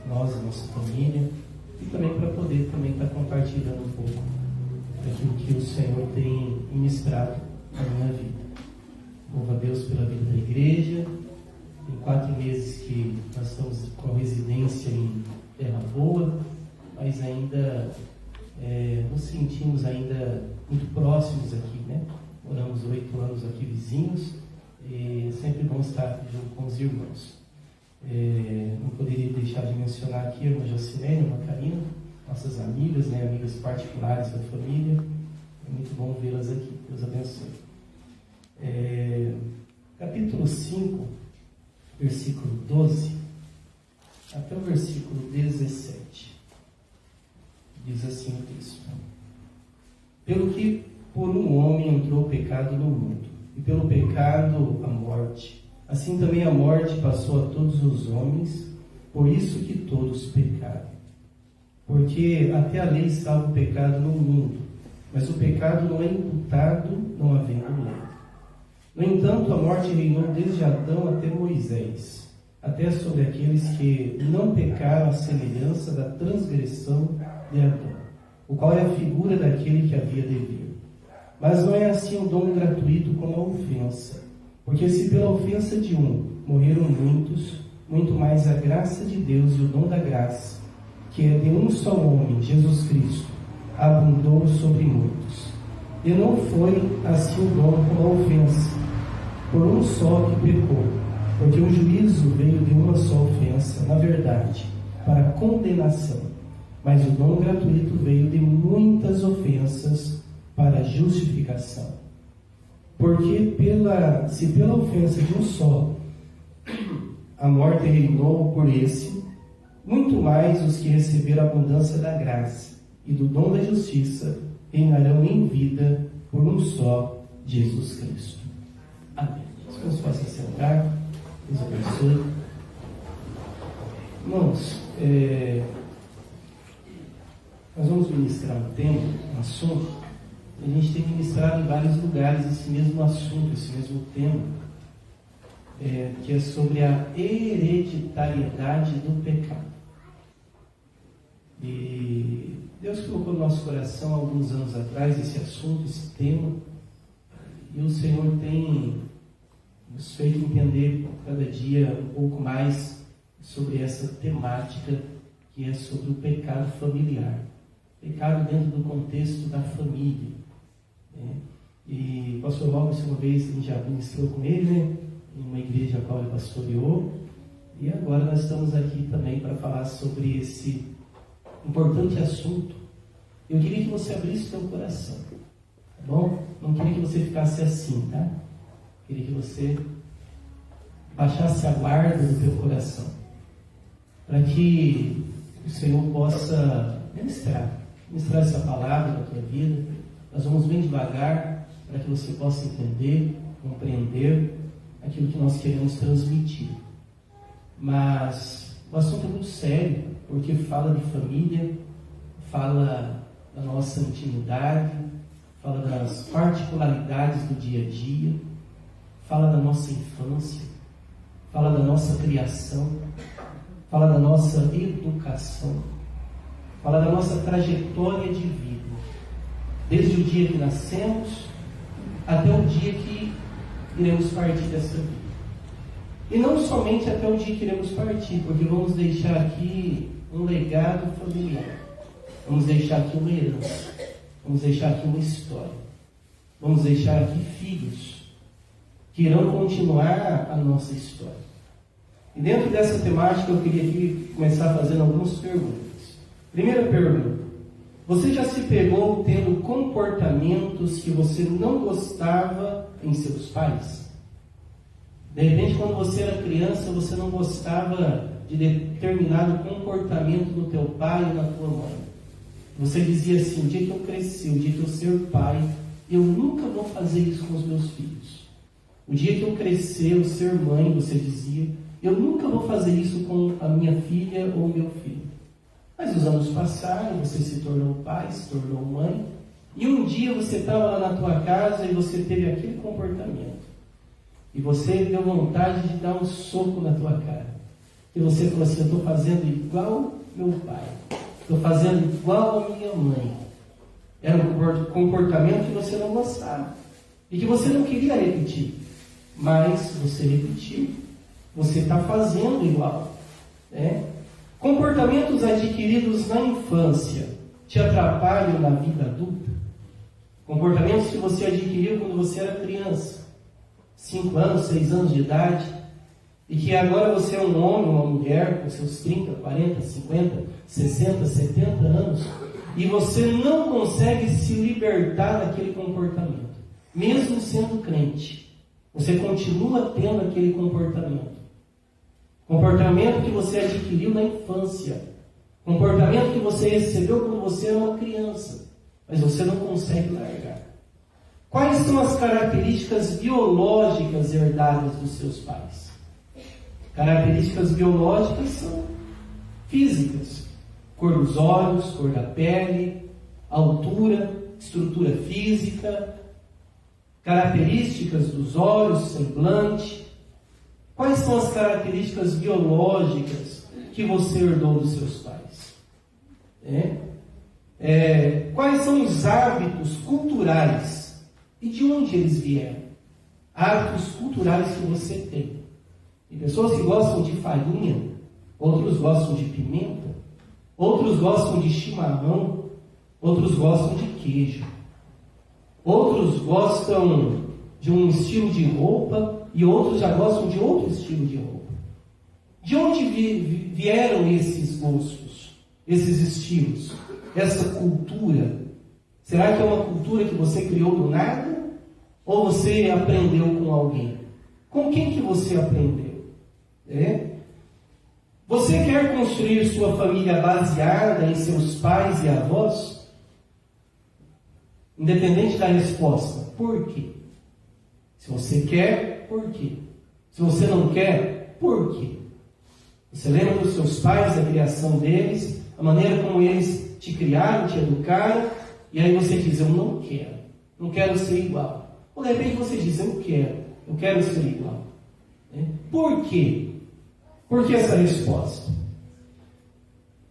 nós, a nossa família, e também para poder também estar compartilhando um pouco daquilo que o Senhor tem ministrado na minha vida. Louvo a Deus pela vida da igreja. Tem 4 meses que nós estamos com residência em Terra Boa, mas ainda nos sentimos ainda muito próximos aqui, né? Moramos 8 anos aqui vizinhos e é sempre bom estar junto com os irmãos. Não poderia deixar de mencionar aqui a irmã Jocilene, a irmã Karina, nossas amigas, né? Amigas particulares da família. É muito bom vê-las aqui. Deus abençoe. Capítulo 5, versículo 12 até o versículo 17. Diz assim o texto: Pelo que por um homem entrou o pecado no mundo, e pelo pecado a morte, assim também a morte passou a todos os homens, por isso que todos pecaram. Porque até a lei estava o pecado no mundo, mas o pecado não é imputado não havendo lei. No entanto, a morte reinou desde Adão até Moisés, até sobre aqueles que não pecaram à semelhança da transgressão de Adão, o qual é a figura daquele que havia de vir. Mas não é assim o dom gratuito como a ofensa, porque se pela ofensa de um morreram muitos, muito mais a graça de Deus e o dom da graça, que é de um só homem, Jesus Cristo, abundou sobre muitos. E não foi assim o dom como a ofensa, por um só que pecou, porque o juízo veio de uma só ofensa, na verdade, para a condenação, mas o dom gratuito veio de muitas ofensas para a justificação. Porque se pela ofensa de um só a morte reinou por esse, muito mais os que receberam a abundância da graça e do dom da justiça reinarão em vida por um só, Jesus Cristo. Amém. Vamos fazer sentar. Deus abençoe. Irmãos, nós vamos ministrar um tema, um assunto. A gente tem ministrado em vários lugares esse mesmo assunto, esse mesmo tema, que é sobre a hereditariedade do pecado. E Deus colocou no nosso coração, há alguns anos atrás, esse assunto, esse tema, e o Senhor tem nos feito entender cada dia um pouco mais sobre essa temática, que é sobre o pecado familiar. Pecado dentro do contexto da família. E o pastor Robson, uma vez, a gente já ministrou com ele, né? Em uma igreja a qual ele pastoreou. E agora nós estamos aqui também para falar sobre esse importante assunto. Eu queria que você abrisse o seu coração, tá bom? Não queria que você ficasse assim, tá? Queria que você baixasse a guarda do teu coração, para que o Senhor possa ministrar essa palavra na tua vida. Nós vamos bem devagar, para que você possa entender, compreender aquilo que nós queremos transmitir. Mas o assunto é muito sério, porque fala de família, fala da nossa intimidade, fala das particularidades do dia a dia, fala da nossa infância, fala da nossa criação, fala da nossa educação, fala da nossa trajetória de vida, desde o dia que nascemos até o dia que iremos partir dessa vida. E não somente até o dia que iremos partir, porque vamos deixar aqui um legado familiar, vamos deixar aqui uma herança, vamos deixar aqui uma história, vamos deixar aqui filhos que irão continuar a nossa história. E dentro dessa temática eu queria aqui começar fazendo algumas perguntas. Primeira pergunta: você já se pegou tendo comportamentos que você não gostava em seus pais? De repente, quando você era criança, você não gostava de determinado comportamento do teu pai e da tua mãe. Você dizia assim: o dia que eu crescer, o dia que eu ser pai, eu nunca vou fazer isso com os meus filhos. O dia que eu crescer, eu ser mãe, você dizia, eu nunca vou fazer isso com a minha filha ou meu filho. Mas os anos passaram, você se tornou pai, se tornou mãe, e um dia você estava lá na tua casa e você teve aquele comportamento. E você deu vontade de dar um soco na tua cara. que você falou assim: eu estou fazendo igual meu pai, estou fazendo igual a minha mãe. Era um comportamento que você não gostava e que você não queria repetir, mas você repetiu. Você está fazendo igual, né? Comportamentos adquiridos na infância te atrapalham na vida adulta? Comportamentos que você adquiriu quando você era criança, 5 anos, 6 anos de idade, e que agora você é um homem, uma mulher, com seus 30, 40, 50, 60, 70 anos, e você não consegue se libertar daquele comportamento, mesmo sendo crente. Você continua tendo aquele comportamento. Comportamento que você adquiriu na infância. Comportamento que você recebeu quando você era uma criança, mas você não consegue largar. Quais são as características biológicas herdadas dos seus pais? Características biológicas são físicas. Cor dos olhos, cor da pele, altura, estrutura física, características dos olhos, semblante. Quais são as características biológicas que você herdou dos seus pais? Quais são os hábitos culturais e de onde eles vieram? Hábitos culturais que você tem. Tem pessoas que gostam de farinha, outros gostam de pimenta, outros gostam de chimarrão, outros gostam de queijo. Outros gostam de um estilo de roupa e outros já gostam de outro estilo de roupa. De onde vieram esses gostos, esses estilos, essa cultura? Será que é uma cultura que você criou do nada? Ou você aprendeu com alguém? Com quem que você aprendeu? Você quer construir sua família baseada em seus pais e avós? Independente da resposta, por quê? Se você quer, por quê? Se você não quer, por quê? Você lembra dos seus pais, da criação deles, a maneira como eles te criaram, te educaram, e aí você diz: eu não quero ser igual. Ou de repente você diz: eu quero ser igual. Por quê? Por que essa resposta?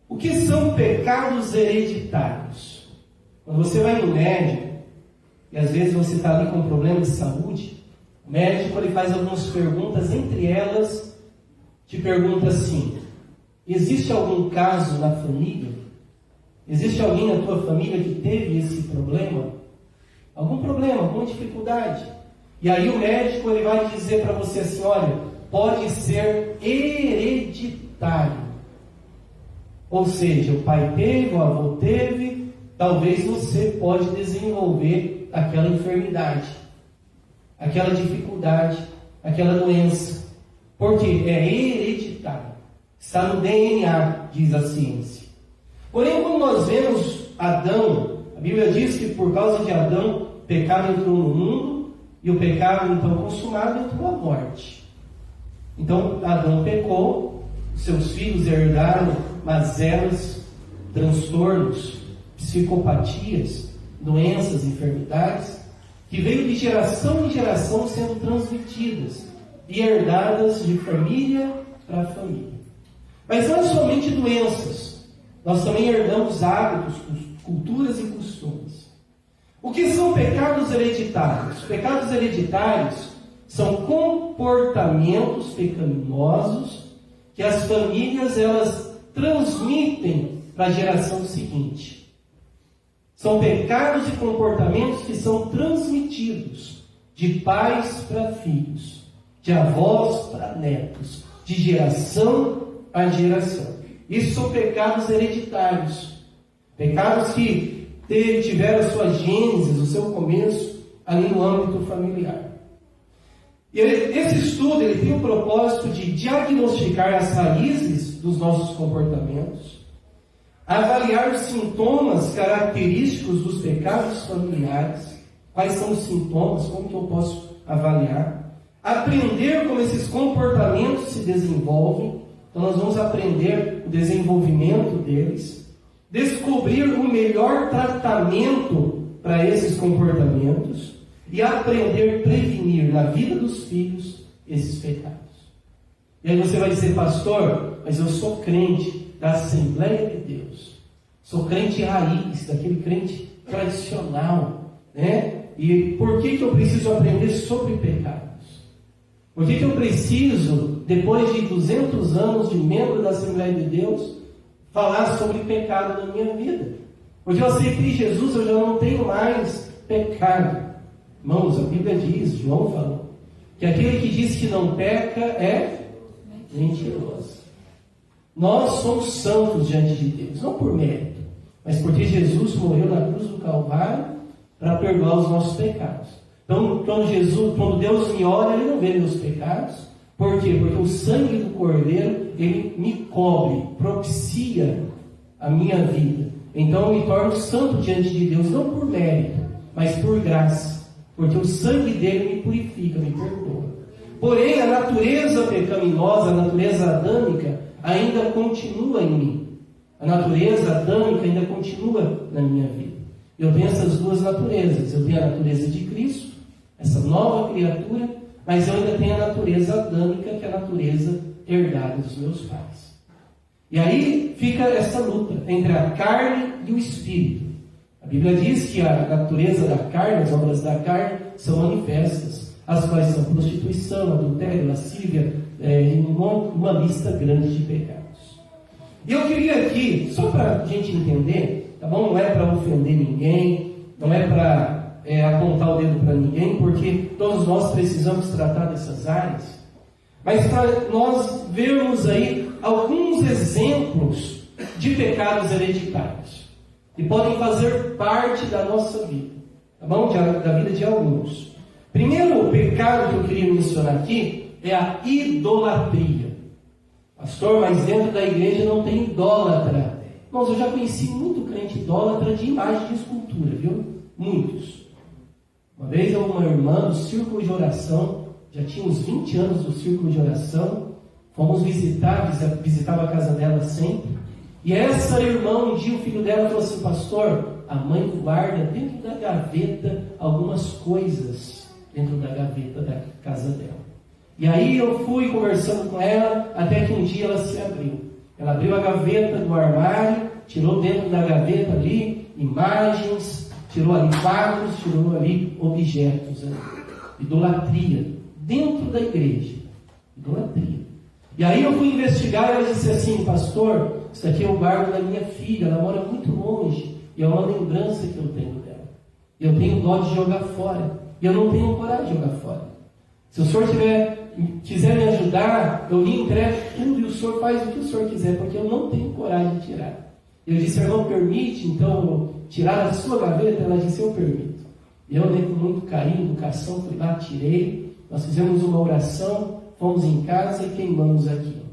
O que são pecados hereditários? Quando você vai no médico, e às vezes você está ali com um problema de saúde, o médico ele faz algumas perguntas, entre elas, te pergunta assim: existe algum caso na família? Existe alguém na tua família que teve esse problema? Algum problema, alguma dificuldade? E aí o médico ele vai dizer para você assim: olha, pode ser hereditário. Ou seja, o pai teve, o avô teve, talvez você pode desenvolver aquela enfermidade, aquela dificuldade, aquela doença. Porque é hereditário. Está no DNA, diz a ciência. Porém, quando nós vemos Adão, a Bíblia diz que por causa de Adão, o pecado entrou no mundo, e o pecado então consumado entrou a morte. Então, Adão pecou, seus filhos herdaram mazelas, transtornos, psicopatias, doenças, enfermidades, que veio de geração em geração sendo transmitidas e herdadas de família para família. Mas não somente doenças, nós também herdamos hábitos, culturas e costumes. O que são pecados hereditários? Pecados hereditários são comportamentos pecaminosos que as famílias elas transmitem para a geração seguinte. São pecados e comportamentos que são transmitidos de pais para filhos, de avós para netos, de geração a geração. Isso são pecados hereditários. Pecados que tiveram a sua gênese, o seu começo ali no âmbito familiar. E esse estudo ele tem o propósito de diagnosticar as raízes dos nossos comportamentos, avaliar os sintomas característicos dos pecados familiares, quais são os sintomas, como que eu posso avaliar, aprender como esses comportamentos se desenvolvem. Então nós vamos aprender o desenvolvimento deles, descobrir o melhor tratamento para esses comportamentos e aprender a prevenir na vida dos filhos esses pecados. E aí você vai dizer, pastor, mas eu sou crente da Assembleia de Deus. Sou crente raiz, daquele crente tradicional, né? E por que eu preciso aprender sobre pecados? Por que eu preciso, depois de 200 anos de membro da Assembleia de Deus, falar sobre pecado na minha vida? Porque eu aceitei Jesus, eu já não tenho mais pecado. Irmãos, a Bíblia diz, João falou, que aquele que diz que não peca é mentiroso. Nós somos santos diante de Deus, não por mérito, mas porque Jesus morreu na cruz do Calvário para perdoar os nossos pecados. Então, quando Deus me olha, Ele não vê meus pecados. Por quê? Porque o sangue do Cordeiro, Ele me cobre, propicia a minha vida. Então, eu me torno santo diante de Deus, não por mérito, mas por graça. Porque o sangue dele me purifica, me perdoa. Porém, a natureza pecaminosa, a natureza adâmica, ainda continua em mim. A natureza adâmica ainda continua na minha vida. Eu tenho essas duas naturezas. Eu tenho a natureza de Cristo, essa nova criatura, mas eu ainda tenho a natureza adâmica, que é a natureza herdada dos meus pais. E aí fica essa luta entre a carne e o espírito. A Bíblia diz que a natureza da carne, as obras da carne, são manifestas, as quais são prostituição, adultério, lascívia, uma lista grande de pecados. E eu queria aqui, só para a gente entender, tá bom? Não é para ofender ninguém, não é para apontar o dedo para ninguém, porque todos nós precisamos tratar dessas áreas, mas para nós vermos aí alguns exemplos de pecados hereditários, que podem fazer parte da nossa vida, tá bom? Da vida de alguns. Primeiro pecado que eu queria mencionar aqui é a idolatria. Pastor, mas dentro da igreja não tem idólatra. Irmãos, eu já conheci muito crente idólatra de imagem de escultura, viu? Muitos. Uma vez uma irmã do círculo de oração, já tinha uns 20 anos do círculo de oração, fomos visitava a casa dela sempre, e essa irmã, um dia o filho dela falou assim, pastor, a mãe guarda dentro da gaveta algumas coisas, dentro da gaveta da casa dela. E aí eu fui conversando com ela, até que um dia ela se abriu. Ela abriu a gaveta do armário, tirou dentro da gaveta ali imagens, tirou ali quadros, tirou ali objetos. Idolatria. Dentro da igreja. Idolatria. E aí eu fui investigar e ela disse assim, pastor, isso aqui é o guarda da minha filha, ela mora muito longe, e é uma lembrança que eu tenho dela. Eu tenho dó de jogar fora, e eu não tenho coragem de jogar fora. Se o senhor quiser me ajudar, eu lhe entrego tudo, e o senhor faz o que o senhor quiser, porque eu não tenho coragem de tirar. Eu disse, irmão, permite, então, tirar da sua gaveta? Ela disse, eu permito. E eu dei com muito carinho, educação, fui lá, tirei, nós fizemos uma oração, fomos em casa e queimamos aquilo.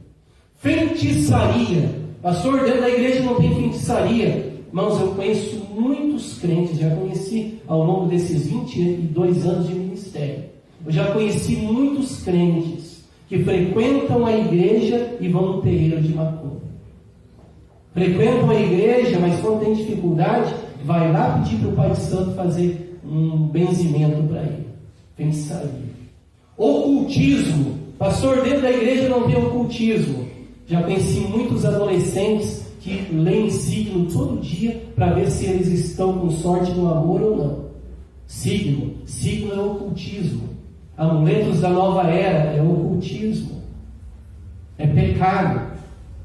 Feitiçaria. Pastor, dentro da igreja não tem feitiçaria. Irmãos, eu conheço muitos crentes, já conheci ao longo desses 22 anos de ministério. Eu já conheci muitos crentes que frequentam a igreja e vão no terreiro de macumba. Frequentam a igreja, mas quando tem dificuldade, vai lá pedir para o Pai Santo fazer um benzimento para ele. Feitiçaria. Ocultismo. Pastor, dentro da igreja não tem ocultismo. Já conheci muitos adolescentes que leem signo todo dia para ver se eles estão com sorte no amor ou não. Signo é ocultismo. Amuletos da nova era é ocultismo. É pecado.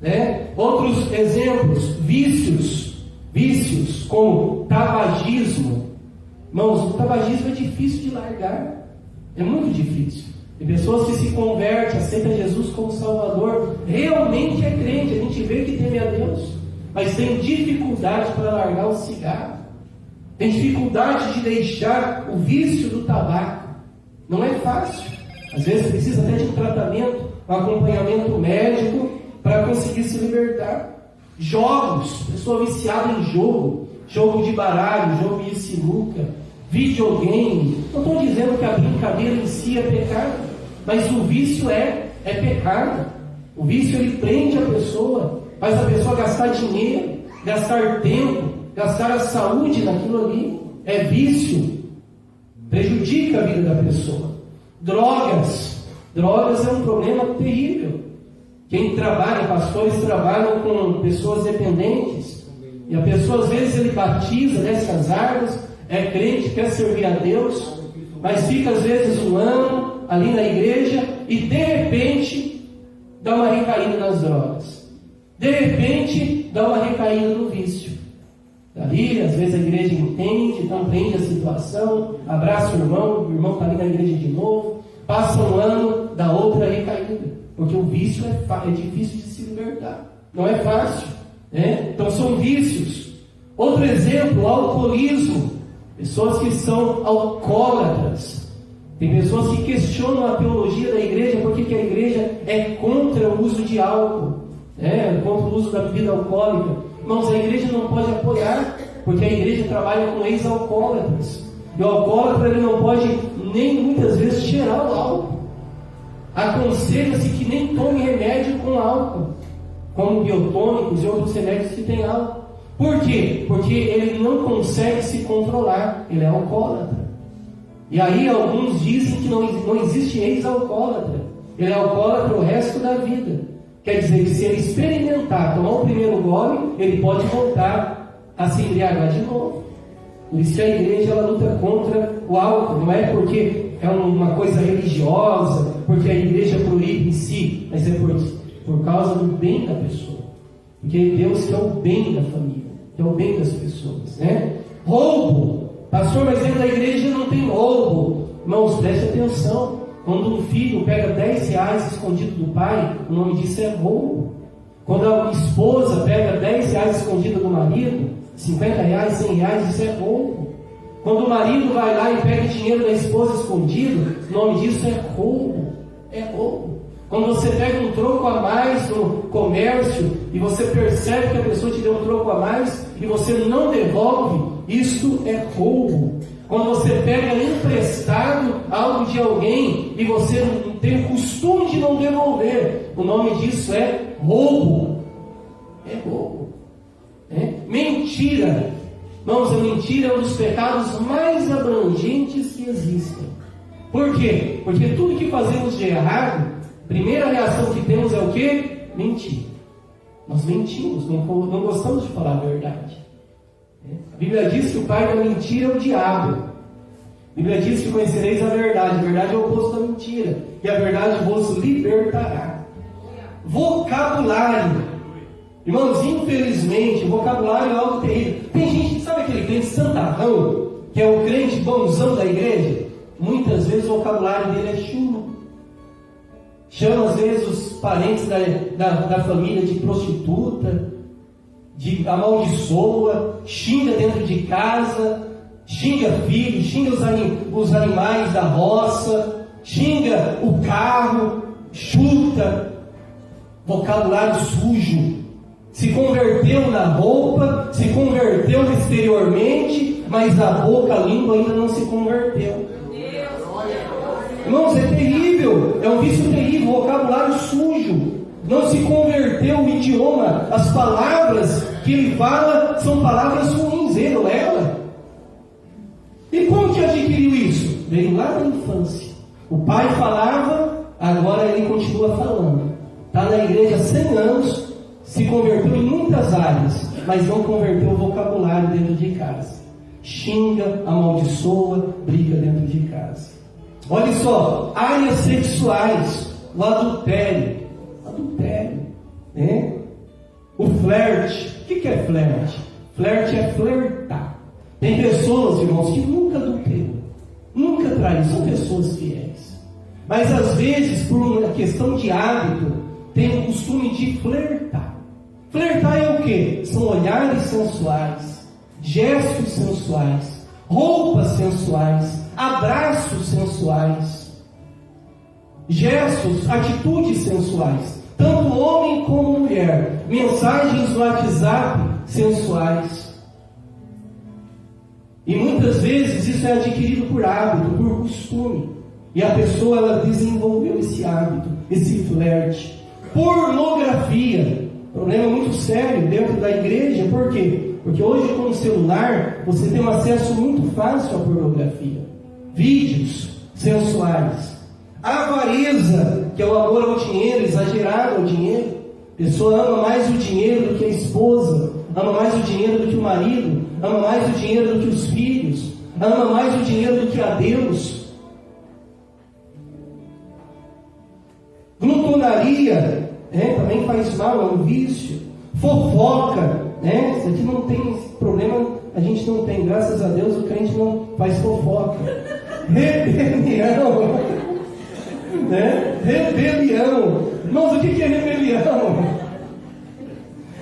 Né? Outros exemplos, vícios como tabagismo. Irmãos, o tabagismo é difícil de largar. É muito difícil. Tem pessoas que se convertem, aceitam Jesus como Salvador, realmente é crente, a gente vê que teme a Deus, mas tem dificuldade para largar o cigarro, tem dificuldade de deixar o vício do tabaco. Não é fácil. Às vezes precisa até de um tratamento, um acompanhamento médico para conseguir se libertar. Jogos, pessoa viciada em jogo de baralho, jogo de sinuca, videogame. Não estou dizendo que a brincadeira em si é pecado, mas o vício é pecado. O vício ele prende a pessoa, faz a pessoa gastar dinheiro, gastar tempo, gastar a saúde naquilo ali. É vício, prejudica a vida da pessoa. Drogas é um problema terrível. Quem trabalha, pastores trabalham com pessoas dependentes. E a pessoa, às vezes, ele batiza nessas águas, é crente, quer servir a Deus, mas fica, às vezes, um ano ali na igreja e, de repente, dá uma recaída nas drogas. De repente, dá uma recaída no vício. Dali, às vezes, a igreja entende, compreende a situação, abraça o irmão está ali na igreja de novo, passa um ano, dá outra recaída. Porque o vício é difícil de se libertar. Não é fácil. Né? Então são vícios. Outro exemplo, o alcoolismo. Pessoas que são alcoólatras. Tem pessoas que questionam a teologia da igreja porque que a igreja é contra o uso de álcool. Contra o uso da bebida alcoólica. Irmãos, a igreja não pode apoiar, porque a igreja trabalha com ex-alcoólatras. E o alcoólatra ele não pode nem muitas vezes cheirar o álcool. Aconselha-se que nem tome remédio com álcool, como biotônicos e outros remédios que têm álcool. Por quê? Porque ele não consegue se controlar, ele é alcoólatra. E aí alguns dizem que não existe ex-alcoólatra, ele é alcoólatra o resto da vida. Quer dizer que se ele experimentar, tomar o primeiro gole, ele pode voltar a se embriagar de novo. Por isso que a igreja ela luta contra o álcool, não é porque é uma coisa religiosa, porque a igreja proíbe em si, mas é por causa do bem da pessoa. Porque Deus quer o bem da família, quer o bem das pessoas, né? Roubo. Pastor, mas dentro da igreja não tem roubo. Irmãos, preste atenção. Quando um filho pega R$10 escondido do pai, o nome disso é roubo. Quando a esposa pega R$10 escondido do marido, R$50, R$100, isso é roubo. Quando o marido vai lá e pega dinheiro da esposa escondido, o nome disso é roubo. É roubo. Quando você pega um troco a mais no comércio e você percebe que a pessoa te deu um troco a mais e você não devolve, isto é roubo. Quando você pega emprestado algo de alguém e você não tem o costume de não devolver, o nome disso é roubo. É roubo. Mentira. Irmãos, a mentira é um dos pecados mais abrangentes que existem. Por quê? Porque tudo que fazemos de errado, a primeira reação que temos é o quê? Mentir. Nós mentimos, não gostamos de falar a verdade. A Bíblia diz que o pai da mentira é o diabo. A Bíblia diz que conhecereis a verdade é o oposto da mentira, e a verdade vos libertará. Vocabulário. Irmãos, infelizmente, o vocabulário é algo terrível. Tem gente, sabe aquele crente santarrão, que é o crente bonzão da igreja? Muitas vezes o vocabulário dele é chulo. Chama às vezes os parentes da família de prostituta, de amaldiçoa, xinga dentro de casa, xinga filhos, xinga os animais da roça, xinga o carro, chuta, vocabulário sujo. Se converteu na roupa, se converteu exteriormente, mas a boca, a língua ainda não se converteu. Irmãos, é terrível, é um vício terrível, vocabulário sujo. Não se converteu o idioma, as palavras que ele fala são palavras ruins, ele ou ela. E como que adquiriu isso? Veio lá da infância. O pai falava, agora ele continua falando. Está na igreja há 100 anos, se converteu em muitas áreas, mas não converteu o vocabulário dentro de casa. Xinga, amaldiçoa, briga dentro de casa. Olha só, áreas sexuais, o adultério, né? O flerte. O que é flerte? Flerte é flertar. Tem pessoas, irmãos, que nunca adulteram, nunca traem, são pessoas fiéis. Mas às vezes, por uma questão de hábito, tem o costume de flertar. Flertar é o quê? São olhares sensuais, gestos sensuais, roupas sensuais, abraços sensuais, gestos, atitudes sensuais, tanto homem como mulher, mensagens no WhatsApp sensuais. E muitas vezes isso é adquirido por hábito, por costume. E a pessoa ela desenvolveu esse hábito, esse flerte. Pornografia, problema muito sério dentro da igreja. Por quê? Porque hoje com o celular você tem um acesso muito fácil à pornografia. Vídeos sensuais. Avareza, que é o amor ao dinheiro, exagerado ao dinheiro. A pessoa ama mais o dinheiro do que a esposa, ama mais o dinheiro do que o marido, ama mais o dinheiro do que os filhos, ama mais o dinheiro do que a Deus. Glutonaria, também faz mal, é um vício. Fofoca, isso aqui não tem problema, a gente não tem, graças a Deus o crente não faz fofoca. Rebelião, rebelião. Irmãos, o que é rebelião?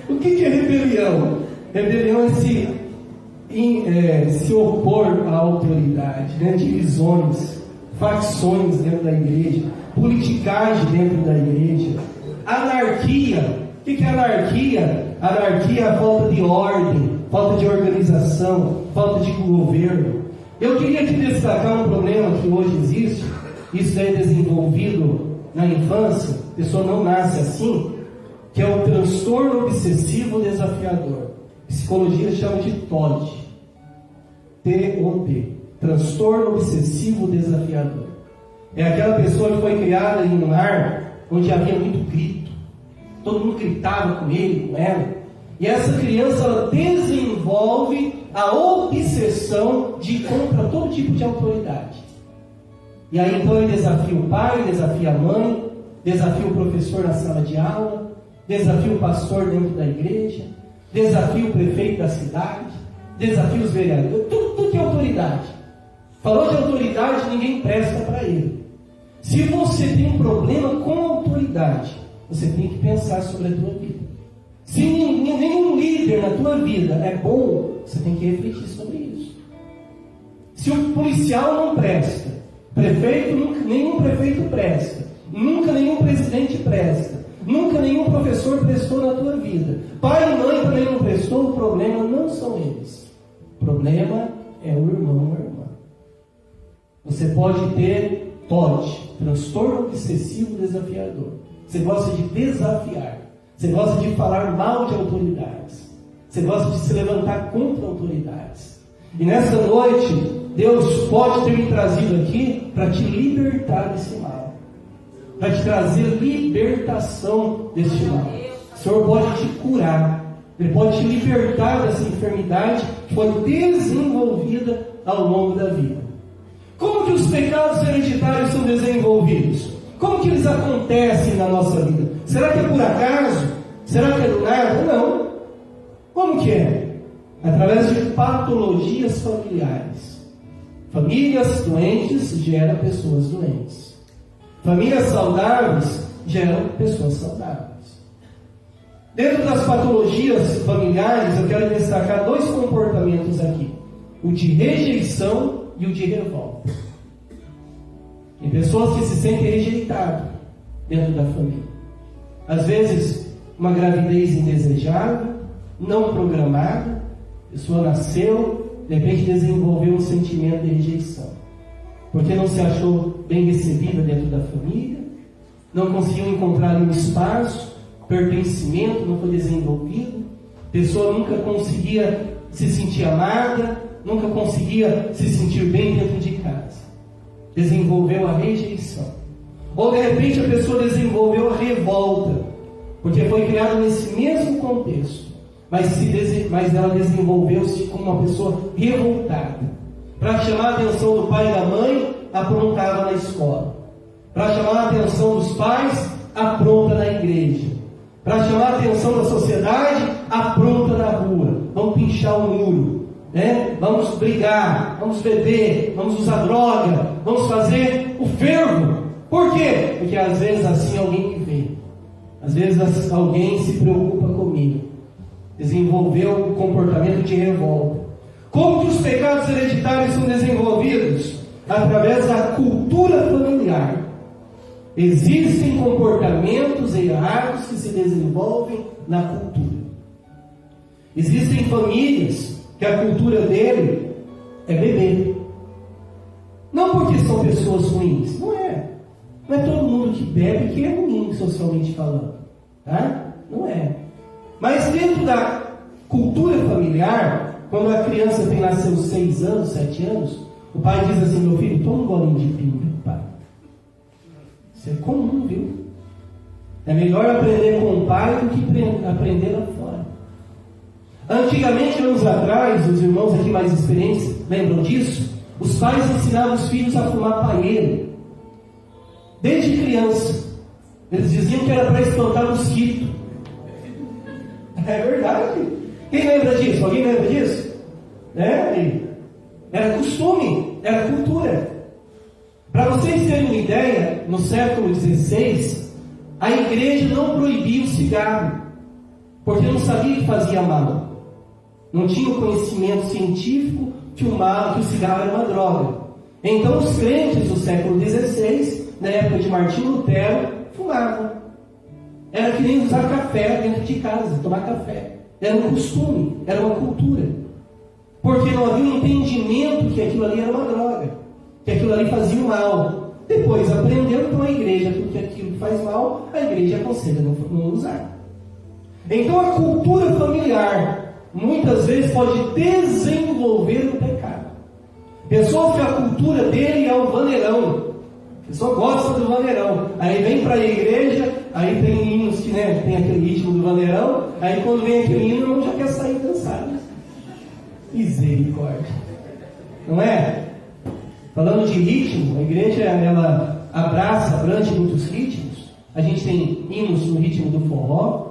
O que é rebelião? Rebelião é se opor à autoridade, divisões, facções dentro da igreja, politicagem dentro da igreja, anarquia. O que é anarquia? Anarquia é a falta de ordem, falta de organização, falta de governo. Eu queria aqui destacar um problema que hoje existe, isso é desenvolvido na infância, a pessoa não nasce assim, que é o transtorno obsessivo desafiador. Psicologia chama de TOD. T-O-D. Transtorno obsessivo desafiador. É aquela pessoa que foi criada em um lar onde havia muito grito. Todo mundo gritava com ele, com ela. E essa criança, ela desenvolve a obsessão de ir contra todo tipo de autoridade. E aí então ele desafia o pai, desafia a mãe, desafia o professor na sala de aula, desafia o pastor dentro da igreja, desafia o prefeito da cidade, desafia os vereadores, tudo que é autoridade. Falou de autoridade, ninguém presta para ele. Se você tem um problema com a autoridade, você tem que pensar sobre a tua vida. Se nenhum líder na tua vida é bom, você tem que refletir sobre isso. Se o policial não presta, nenhum prefeito presta, nunca nenhum presidente presta, nunca nenhum professor prestou na tua vida, pai e mãe também não prestou, o problema não são eles. O problema é o irmão ou a irmã. Você pode ter TOD, transtorno obsessivo desafiador. Você gosta de desafiar. Você gosta de falar mal de autoridades. Você gosta de se levantar contra autoridades. E nessa noite, Deus pode ter me trazido aqui para te libertar desse mal. Para te trazer libertação desse mal. O Senhor pode te curar. Ele pode te libertar dessa enfermidade que foi desenvolvida ao longo da vida. Como que os pecados hereditários são desenvolvidos? Como que eles acontecem na nossa vida? Será que é por acaso? Será que é do nada? Não. Como que é? Através de patologias familiares. Famílias doentes geram pessoas doentes. Famílias saudáveis geram pessoas saudáveis. Dentro das patologias familiares, eu quero destacar dois comportamentos aqui: o de rejeição e o de revolta. Tem pessoas que se sentem rejeitadas dentro da família. Às vezes, uma gravidez indesejada, não programada, a pessoa nasceu, de repente desenvolveu um sentimento de rejeição. Porque não se achou bem recebida dentro da família, não conseguiu encontrar um espaço, pertencimento não foi desenvolvido, a pessoa nunca conseguia se sentir amada, nunca conseguia se sentir bem dentro de casa. Desenvolveu a rejeição. Ou de repente a pessoa desenvolveu a revolta, porque foi criada nesse mesmo contexto, mas ela desenvolveu-se como uma pessoa revoltada. Para chamar a atenção do pai e da mãe, aprontava na escola. Para chamar a atenção dos pais, apronta na igreja. Para chamar a atenção da sociedade, apronta na rua. Vamos pinchar o muro, Vamos brigar, vamos beber, vamos usar droga, vamos fazer o fervo. Por quê? Porque às vezes assim alguém me vê. Às vezes alguém se preocupa comigo. Desenvolveu o comportamento de revolta. Como que os pecados hereditários são desenvolvidos? Através da cultura familiar. Existem comportamentos errados que se desenvolvem na cultura. Existem famílias que a cultura dele é beber. Não porque são pessoas ruins, não é. Não é todo mundo que bebe que é ruim, socialmente falando. Tá? Não é. Mas dentro da cultura familiar, quando a criança tem lá seus 6 anos, 7 anos, o pai diz assim: meu filho, toma um golinho de pinga, pai. Isso é comum, viu? É melhor aprender com o pai do que aprender lá fora. Antigamente, anos atrás, os irmãos aqui mais experientes lembram disso? Os pais ensinavam os filhos a fumar paeiro. Desde criança. Eles diziam que era para espantar mosquito. É verdade. Quem lembra disso? Alguém lembra disso? Era costume, era cultura. Para vocês terem uma ideia, no século XVI, a igreja não proibia o cigarro, porque não sabia que fazia mal. Não tinha o conhecimento científico que o cigarro era uma droga. Então os crentes do século XVI, na época de Martinho Lutero, fumavam. Era que nem usar café dentro de casa, tomar café. Era um costume, era uma cultura. Porque não havia um entendimento que aquilo ali era uma droga, que aquilo ali fazia mal. Depois aprendeu, então a igreja, porque aquilo que faz mal, a igreja aconselha não usar. Então a cultura familiar, muitas vezes, pode desenvolver o pecado. Pessoa que a cultura dele é o vaneirão. A pessoa gosta do vaneirão. Aí vem para a igreja, aí tem hinos que tem aquele ritmo do vaneirão, aí quando vem aquele hino, não já quer sair dançado. Misericórdia. Não é? Falando de ritmo, a igreja ela abrange muitos ritmos. A gente tem hinos no ritmo do forró,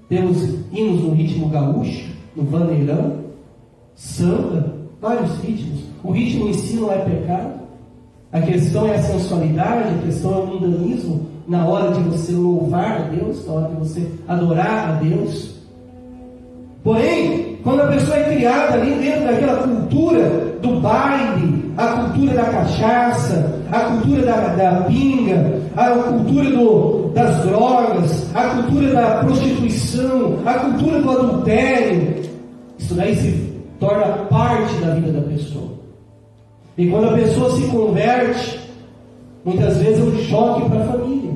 temos hinos no ritmo gaúcho, no vaneirão, samba, vários ritmos. O ritmo em si não é pecado. A questão é a sensualidade, a questão é o mundanismo na hora de você louvar a Deus, na hora de você adorar a Deus. Porém, quando a pessoa é criada ali dentro daquela cultura do baile, a cultura da cachaça, a cultura da pinga, a cultura das drogas, a cultura da prostituição, a cultura do adultério, isso daí se torna parte da vida da pessoa. E quando a pessoa se converte, muitas vezes é um choque para a família.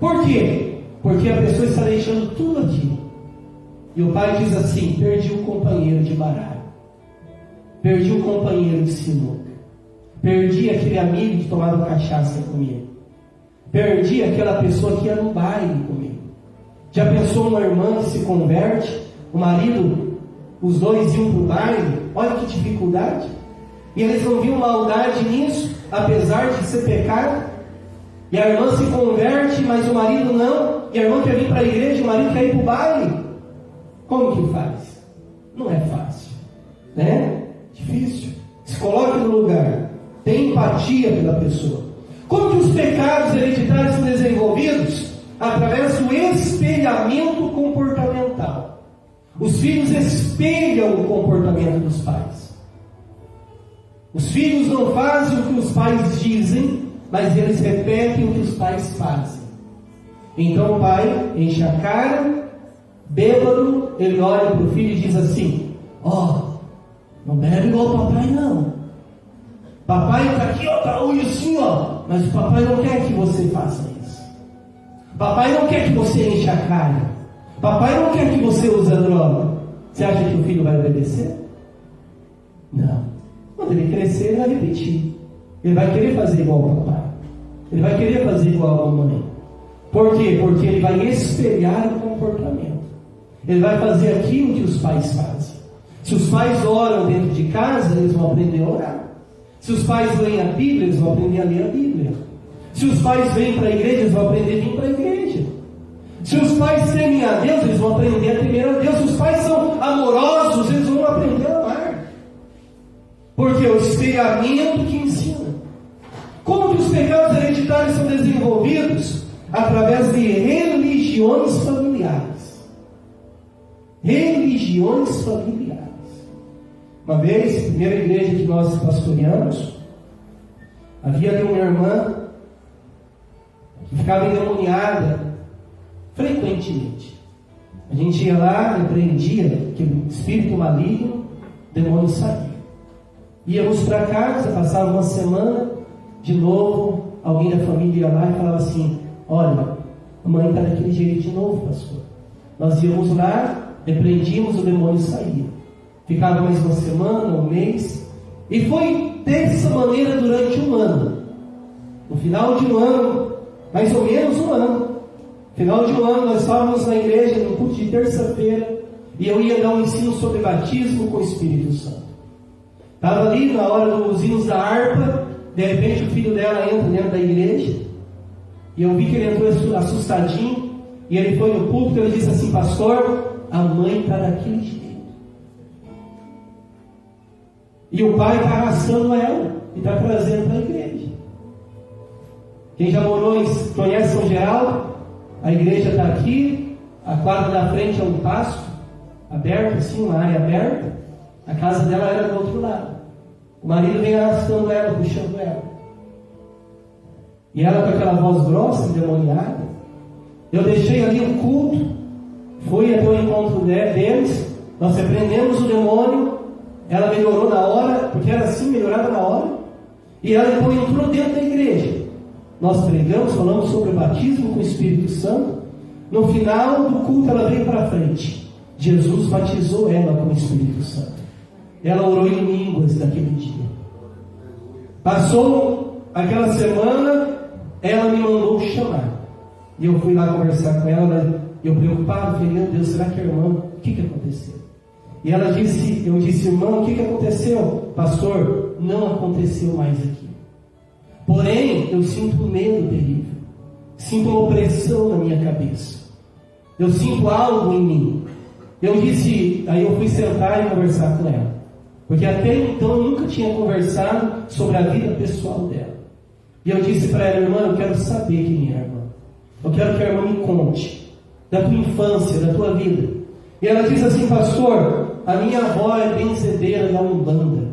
Por quê? Porque a pessoa está deixando tudo aquilo. E o pai diz assim: perdi um companheiro de baralho, perdi um companheiro de sinuca, perdi aquele amigo que tomava cachaça comigo, perdi aquela pessoa que ia no baile comigo. Já pensou uma irmã que se converte, o marido, os dois iam para o baile? Olha que dificuldade. E eles não viam maldade nisso, apesar de ser pecado. E a irmã se converte, mas o marido não. E a irmã quer vir para a igreja e o marido quer ir para o baile. Como que faz? Não é fácil, né? Difícil. Se coloque no lugar. Tem empatia pela pessoa. Como que os pecados hereditários são desenvolvidos? Através do espelhamento comportamental. Os filhos espelham o comportamento dos pais. Os filhos não fazem o que os pais dizem, mas eles repetem o que os pais fazem. Então o pai enche a cara, bêbado, ele olha para o filho e diz assim: não bebe igual o papai não. Papai está aqui, está hoje assim, mas o papai não quer que você faça isso. Papai não quer que você enche a cara. Papai não quer que você use a droga. Você acha que o filho vai obedecer? Não. Quando ele crescer, ele vai repetir. Ele vai querer fazer igual ao papai. Ele vai querer fazer igual à mamãe. Por quê? Porque ele vai espelhar o comportamento. Ele vai fazer aquilo que os pais fazem. Se os pais oram dentro de casa, eles vão aprender a orar. Se os pais leem a Bíblia, eles vão aprender a ler a Bíblia. Se os pais vêm para a igreja, eles vão aprender a vir para a igreja. Se os pais temem a Deus, eles vão aprender a temer a Deus. Se os pais são amorosos, eles vão aprender a amar. Porque é o espelhamento que ensina. Como que os pecados hereditários são desenvolvidos? Através de religiões familiares. Religiões familiares. Uma vez, primeira igreja que nós pastoreamos, havia ali uma irmã que ficava endemoniada frequentemente. A gente ia lá, repreendia aquele espírito maligno, o demônio saía. Íamos para casa, passava uma semana, de novo, alguém da família ia lá e falava assim: olha, a mãe está daquele jeito de novo, pastor. Nós íamos lá, repreendíamos, o demônio saía. Ficava mais uma semana, um mês, e foi dessa maneira durante um ano. No final de um ano, mais ou menos um ano. Final de um ano, nós estávamos na igreja, no culto de terça-feira, e eu ia dar um ensino sobre batismo com o Espírito Santo. Estava ali na hora dos hinos da harpa, de repente o filho dela entra dentro da igreja, e eu vi que ele entrou assustadinho, e ele foi no púlpito e ele disse assim: pastor, a mãe está daquele jeito. E o pai está arrastando ela e está trazendo para a igreja. Quem já morou conhece São Geraldo? A igreja está aqui, a quadra da frente é um pasto aberto, assim, uma área aberta. A casa dela era do outro lado. O marido vem arrastando ela, puxando ela. E ela com aquela voz grossa, endemoniada. Eu deixei ali o culto, fui até o encontro deles, nós repreendemos o demônio, ela melhorou na hora, porque era assim, melhorada na hora. E ela então entrou dentro da igreja. Nós pregamos, falamos sobre o batismo com o Espírito Santo. No final do culto ela veio para frente. Jesus batizou ela com o Espírito Santo. Ela orou em línguas naquele dia. Passou aquela semana, ela me mandou chamar. E eu fui lá conversar com ela, eu preocupado, falei: meu Deus, será que é irmã? O que aconteceu? E ela disse, eu disse: irmão, o que aconteceu? Pastor, não aconteceu mais aqui. Porém, eu sinto um medo terrível. Sinto uma opressão na minha cabeça. Eu sinto algo em mim. Eu disse, aí eu fui sentar e conversar com ela. Porque até então eu nunca tinha conversado sobre a vida pessoal dela. E eu disse para ela: irmã, eu quero saber quem é a irmã. Eu quero que a irmã me conte da tua infância, da tua vida. E ela disse assim: pastor, a minha avó é benzedeira da Umbanda.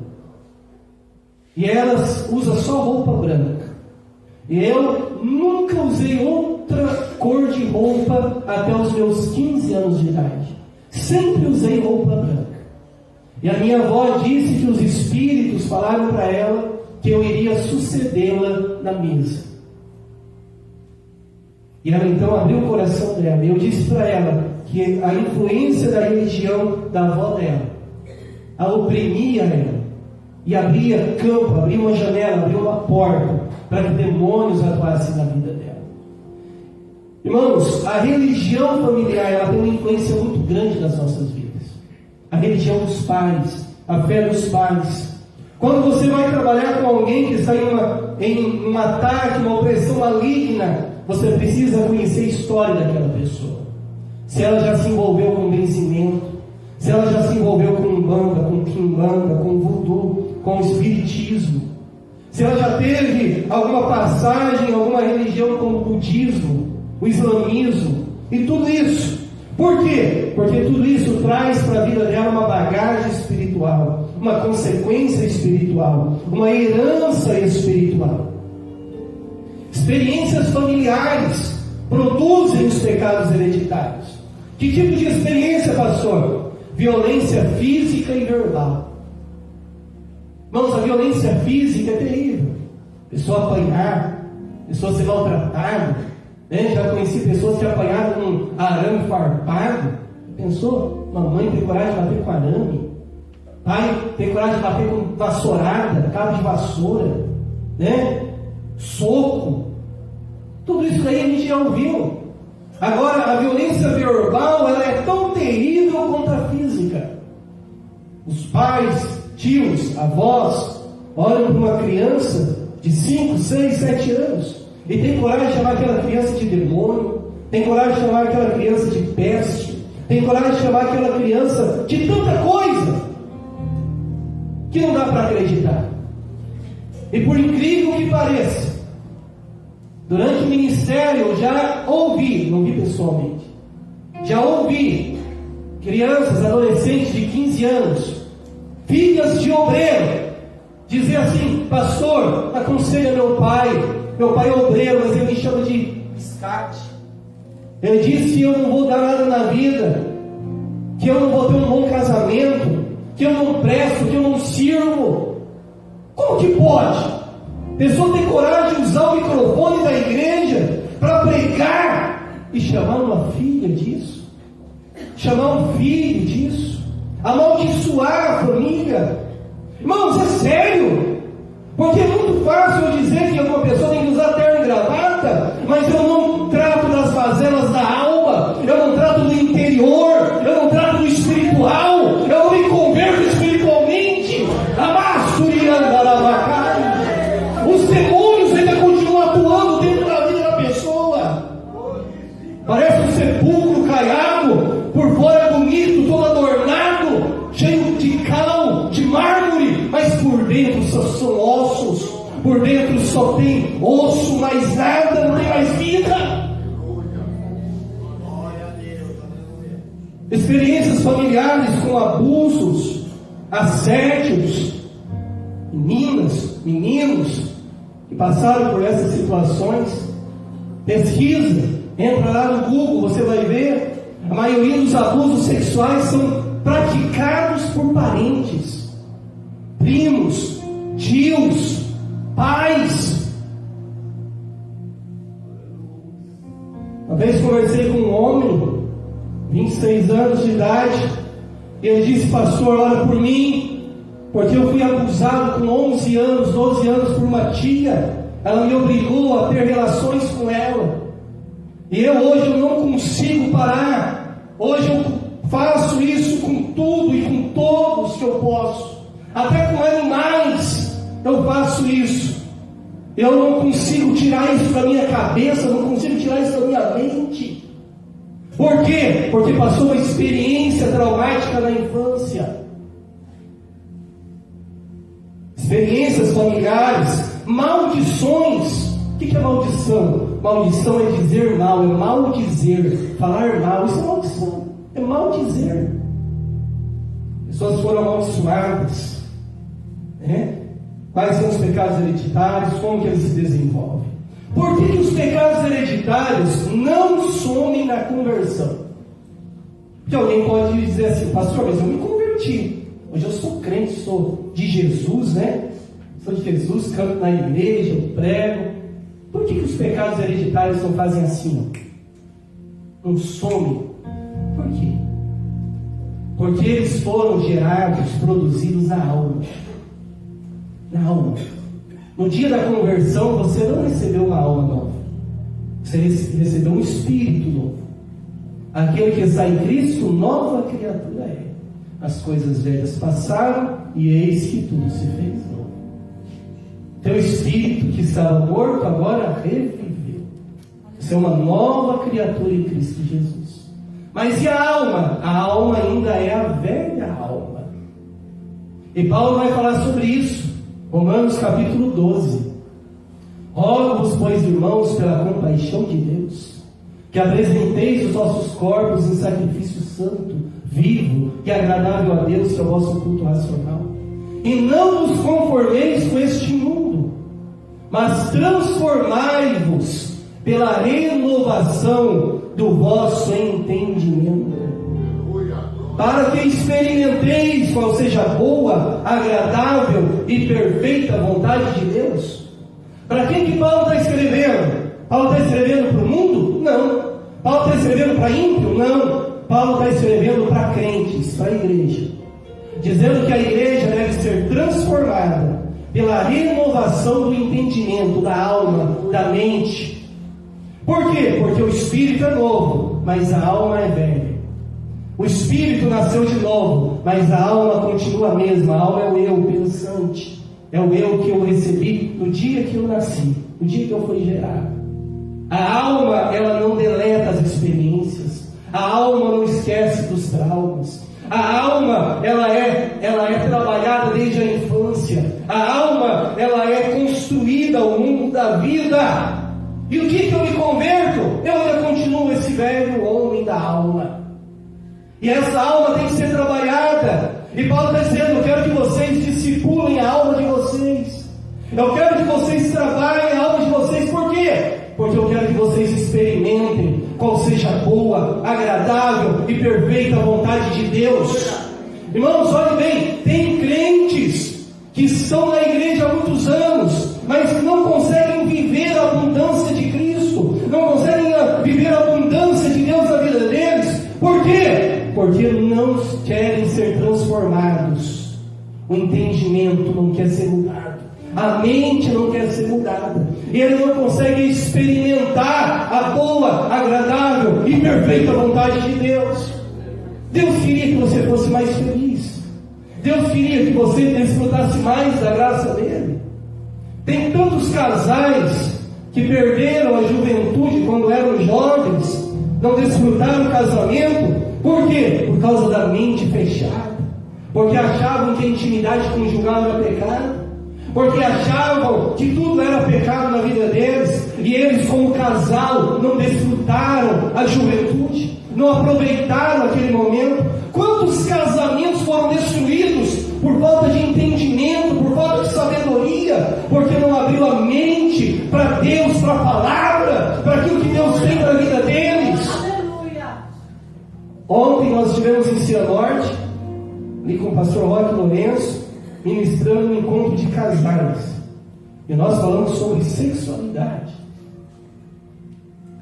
E ela usa só roupa branca. E eu nunca usei outra cor de roupa até os meus 15 anos de idade. Sempre usei roupa branca. E a minha avó disse que os espíritos falaram para ela que eu iria sucedê-la na mesa. E ela então abriu o coração dela. E eu disse para ela que a influência da religião da avó dela a oprimia ela. E abria campo, abria uma janela, abria uma porta para que demônios atuassem na vida dela. Irmãos, a religião familiar, ela tem uma influência muito grande nas nossas vidas. A religião dos pais, a fé dos pais. Quando você vai trabalhar com alguém que está em um ataque, uma opressão maligna, você precisa conhecer a história daquela pessoa. Se ela já se envolveu com benzimento, se ela já se envolveu com umbanda, com quimbanda, com voodoo, com espiritismo, se ela já teve alguma passagem, alguma religião como o budismo, o islamismo e tudo isso. Por quê? Porque tudo isso traz para a vida dela uma bagagem espiritual, uma consequência espiritual, uma herança espiritual. Experiências familiares produzem os pecados hereditários. Que tipo de experiência, pastor? Violência física e verbal. Irmãos, a violência física é terrível. Pessoa apanhar, pessoa ser maltratada, né? Já conheci pessoas que apanharam com um arame farpado. Pensou? Mamãe tem coragem de bater com arame. Pai tem coragem de bater com vassourada, cabo de vassoura, né? Soco. Tudo isso aí a gente já ouviu. Agora, a violência verbal, ela é tão terrível quanto a física. Os pais, tios, avós, olham para uma criança de 5, 6, 7 anos e tem coragem de chamar aquela criança de demônio, tem coragem de chamar aquela criança de peste, tem coragem de chamar aquela criança de tanta coisa que não dá para acreditar. E por incrível que pareça, durante o ministério eu já ouvi, não vi pessoalmente, já ouvi crianças, adolescentes de 15 anos, filhas de obreiro, dizer assim: pastor, aconselha meu pai é obreiro, mas ele me chama de biscate. Ele disse que eu não vou dar nada na vida, que eu não vou ter um bom casamento, que eu não presto, que eu não sirvo. Como que pode? A pessoa tem coragem de usar o microfone da igreja para pregar e chamar uma filha disso, chamar um filho disso, amaldiçoar a família. Irmãos, é sério, porque é muito fácil eu dizer que uma pessoa tem que usar terno e gravata, mas eu não trato das mazelas da alma, eu não trato do interior, eu não trato do espiritual, eu não me converto espiritualmente. Os demônios ainda continuam atuando dentro da vida da pessoa. Parece um sepulcro caiado, por fora bonito, todo adornado, cheio de cal, de mármore, mas por dentro só são ossos, por dentro só tem osso, mais nada, não tem mais vida. Experiências familiares com abusos, assédios, meninos que passaram por essas situações. Pesquisa, entra lá no Google, você vai ver, a maioria dos abusos sexuais são praticados por parentes, primos, tios, pais. Uma vez conversei com um homem, 26 anos de idade, e ele disse: pastor, ora por mim, porque eu fui abusado com 11 anos, 12 anos por uma tia. Ela me obrigou a ter relações com ela, e hoje eu não consigo parar. Hoje eu faço isso com tudo e com todos que eu posso, até com animais eu faço isso. Eu não consigo tirar isso da minha cabeça, não consigo tirar isso da minha mente. Por quê? Porque passou uma experiência traumática na infância. Experiências familiares, maldições. O que é maldição? Maldição é dizer mal, é maldizer, falar mal. Isso é maldição, é maldizer. Pessoas foram amaldiçoadas, né? Quais são os pecados hereditários? Como que eles se desenvolvem? Por que os pecados hereditários não somem na conversão? Porque alguém pode dizer assim: pastor, mas eu me converti, hoje eu sou crente, sou de Jesus, né? Sou de Jesus, canto na igreja, eu prego. Por que os pecados hereditários não fazem assim? Não somem. Por quê? Porque eles foram gerados, produzidos na alma. Na alma. No dia da conversão, você não recebeu uma alma nova, você recebeu um espírito novo. Aquele que está em Cristo, nova criatura é. As coisas velhas passaram e eis que tudo se fez novo. Teu espírito que estava morto agora reviveu. Você é uma nova criatura em Cristo Jesus. Mas e a alma? A alma ainda é a velha alma. E Paulo vai falar sobre isso. Romanos capítulo 12. Rogo-vos, pois, irmãos, pela compaixão de Deus, que apresenteis os vossos corpos em sacrifício santo, vivo e agradável a Deus, que é o vosso culto racional. E não vos conformeis com este mundo, mas transformai-vos pela renovação do vosso entendimento, para que experimenteis qual seja a boa, agradável e perfeita vontade de Deus. Para quem que Paulo está escrevendo? Paulo está escrevendo para o mundo? Não. Paulo está escrevendo para ímpio? Não. Paulo está escrevendo para crentes, para a igreja, dizendo que a igreja deve ser transformada pela renovação do entendimento, da alma, da mente. Por quê? Porque o espírito é novo, mas a alma é velha. O espírito nasceu de novo, mas a alma continua a mesma. A alma é o eu pensante, é o eu que eu recebi no dia que eu nasci, no dia que eu fui gerado. A alma, ela não deleta as experiências, a alma não esquece dos traumas. A alma, ela é trabalhada desde a infância. A alma, ela é construída ao longo da vida. E o que eu me converto? Eu ainda continuo esse velho homem da alma. E essa alma tem que ser trabalhada. E Paulo está dizendo: eu quero que vocês discipulem a alma de vocês. Eu quero que vocês trabalhem a alma de vocês. Por quê? Porque eu quero que vocês experimentem qual seja a boa, agradável e perfeita vontade de Deus. Irmãos, olhem bem, tem crentes que estão na igreja há muitos anos, mas que não conseguem viver a abundância de Cristo, não conseguem viver a abundância de Deus na vida deles. Por quê? Porque não querem ser transformados. O entendimento não quer ser mudado. A mente não quer ser mudada. Ele não consegue experimentar a boa, agradável e perfeita vontade de Deus. Deus queria que você fosse mais feliz. Deus queria que você desfrutasse mais da graça dele. Tem tantos casais que perderam a juventude quando eram jovens, não desfrutaram o casamento. Por quê? Por causa da mente fechada. Porque achavam que a intimidade conjugal era pecado. Porque achavam que tudo era pecado na vida deles. E eles, como casal, não desfrutaram a juventude, não aproveitaram aquele momento. Quantos casamentos foram destruídos por falta de entendimento, por falta de sabedoria, porque não abriu a mente para Deus, para a palavra, para aquilo que Deus tem para a vida deles. Aleluia. Ontem nós estivemos em Cianorte, ali com o pastor Roque Lourenço, ministrando um encontro de casais. E nós falamos sobre sexualidade.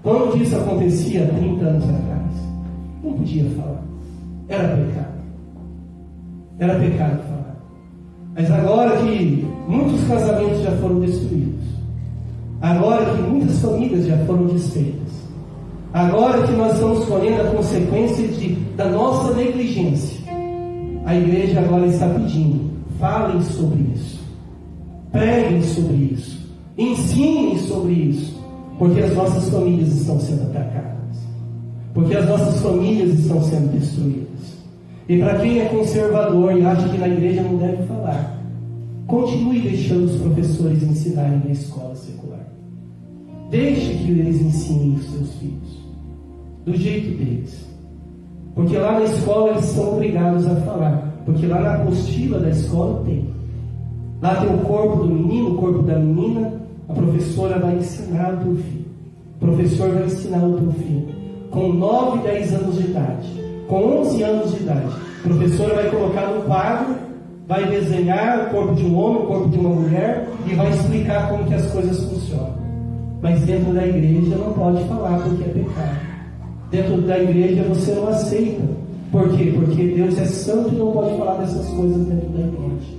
Quando isso acontecia há 30 anos atrás, não podia falar. Era pecado. Era pecado falar. Mas agora que muitos casamentos já foram destruídos, agora que muitas famílias já foram desfeitas, agora que nós estamos colhendo a consequência da nossa negligência, a igreja agora está pedindo: falem sobre isso, preguem sobre isso, ensinem sobre isso, porque as nossas famílias estão sendo atacadas, porque as nossas famílias estão sendo destruídas. E para quem é conservador e acha que na igreja não deve falar, continue deixando os professores ensinarem na escola secular. Deixe que eles ensinem os seus filhos, do jeito deles. Porque lá na escola eles são obrigados a falar. Porque lá na apostila da escola tem. Lá tem o corpo do menino, o corpo da menina. A professora vai ensinar o teu filho. O professor vai ensinar o teu filho. Com 9, 10 anos de idade. Com 11 anos de idade. A professora vai colocar no quadro, vai desenhar o corpo de um homem, o corpo de uma mulher e vai explicar como que as coisas funcionam. Mas dentro da igreja não pode falar porque é pecado. Dentro da igreja você não aceita. Por quê? Porque Deus é santo e não pode falar dessas coisas dentro da igreja.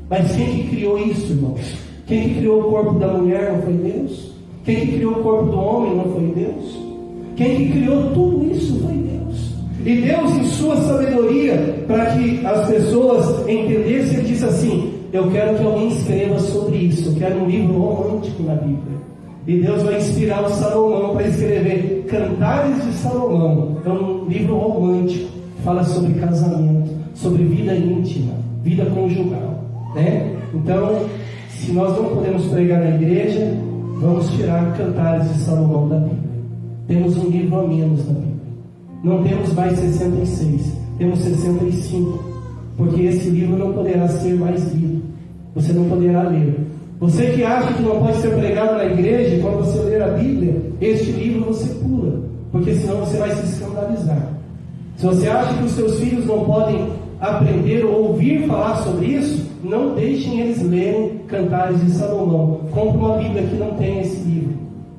Mas quem que criou isso, irmãos? Quem que criou o corpo da mulher não foi Deus? Quem que criou o corpo do homem não foi Deus? Quem que criou tudo isso foi Deus. E Deus, em sua sabedoria, para que as pessoas entendessem, Ele disse assim: eu quero que alguém escreva sobre isso. Eu quero um livro romântico na Bíblia. E Deus vai inspirar o Salomão para escrever Cantares de Salomão. É um livro romântico, fala sobre casamento, sobre vida íntima, vida conjugal, né? Então, se nós não podemos pregar na igreja, vamos tirar Cantares de Salomão da Bíblia. Temos um livro a menos na Bíblia. Não temos mais 66, temos 65, porque esse livro não poderá ser mais lido. Você não poderá ler. Você que acha que não pode ser pregado na igreja, quando você ler a Bíblia, este livro você pula, porque senão você vai se escandalizar. Se você acha que os seus filhos não podem aprender ou ouvir falar sobre isso, não deixem eles lerem Cantares de Salomão. Compre uma Bíblia que não tem esse livro.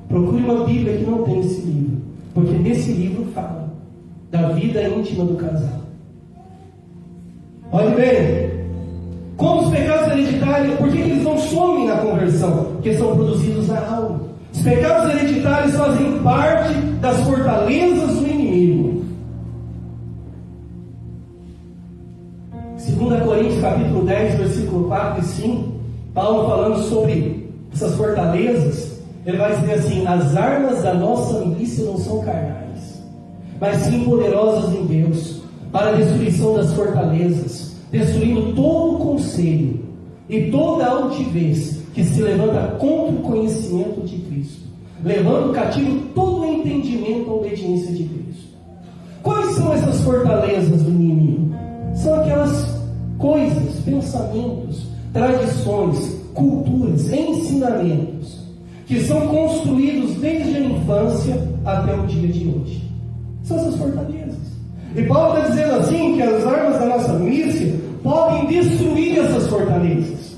Procure uma Bíblia que não tem esse livro, porque nesse livro fala da vida íntima do casal. Olhe bem, como os pecados hereditários, por que eles não somem na conversão? Porque são produzidos na alma. Os pecados hereditários fazem parte das fortalezas do inimigo. 2 Coríntios capítulo 10, versículo 4 e 5, Paulo falando sobre essas fortalezas, ele vai dizer assim: as armas da nossa milícia não são carnais, mas sim poderosas em Deus, para a destruição das fortalezas, destruindo todo o conselho e toda a altivez que se levanta contra o conhecimento de Cristo, levando cativo todo o entendimento à obediência de Cristo. Quais são essas fortalezas do inimigo? São aquelas coisas, pensamentos, tradições, culturas, ensinamentos que são construídos desde a infância até o dia de hoje. São essas fortalezas. E Paulo está dizendo assim que as armas da nossa milícia podem destruir essas fortalezas,